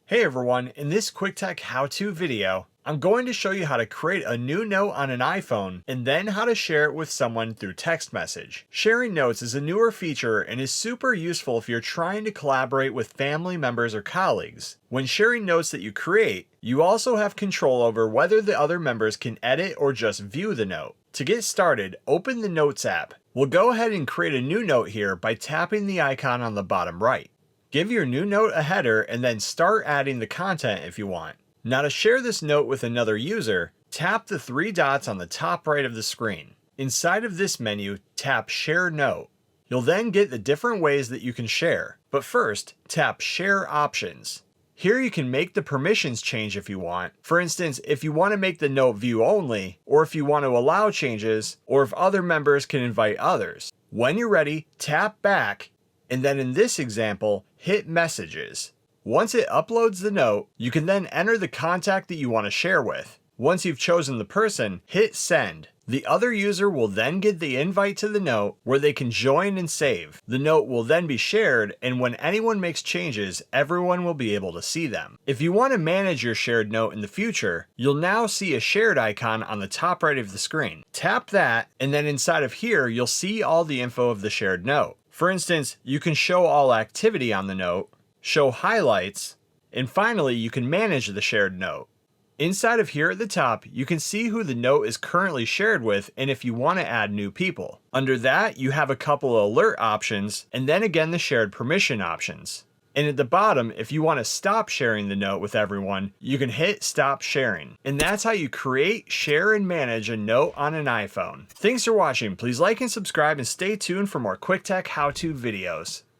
Hey everyone, in this quick tech how-to video, I'm going to show you how to create a new note on an iPhone and then how to share it with someone through text message. Sharing notes is a newer feature and is super useful if you're trying to collaborate with family members or colleagues. When sharing notes that you create, you also have control over whether the other members can edit or just view the note. To get started, open the Notes app. We'll go ahead and create a new note here by tapping the icon on the bottom right. Give your new note a header and then start adding the content if you want. Now to share this note with another user, tap the three dots on the top right of the screen. Inside of this menu, tap Share Note. You'll then get the different ways that you can share, but first, tap Share Options. Here you can make the permissions change if you want. For instance, if you want to make the note view only, or if you want to allow changes, or if other members can invite others. When you're ready, tap back, and then in this example, hit Messages. Once it uploads the note, you can then enter the contact that you want to share with. Once you've chosen the person, hit Send. The other user will then get the invite to the note where they can join and save. The note will then be shared, and when anyone makes changes, everyone will be able to see them. If you want to manage your shared note in the future, you'll now see a shared icon on the top right of the screen. Tap that, and then inside of here, you'll see all the info of the shared note. For instance, you can show all activity on the note, show highlights, and finally you can manage the shared note. Inside of here at the top, you can see who the note is currently shared with and if you want to add new people. Under that, you have a couple of alert options and then again the shared permission options. And at the bottom, if you want to stop sharing the note with everyone, you can hit Stop Sharing. And that's how you create, share, and manage a note on an iPhone. Thanks for watching. Please like and subscribe and stay tuned for more quick tech how-to videos.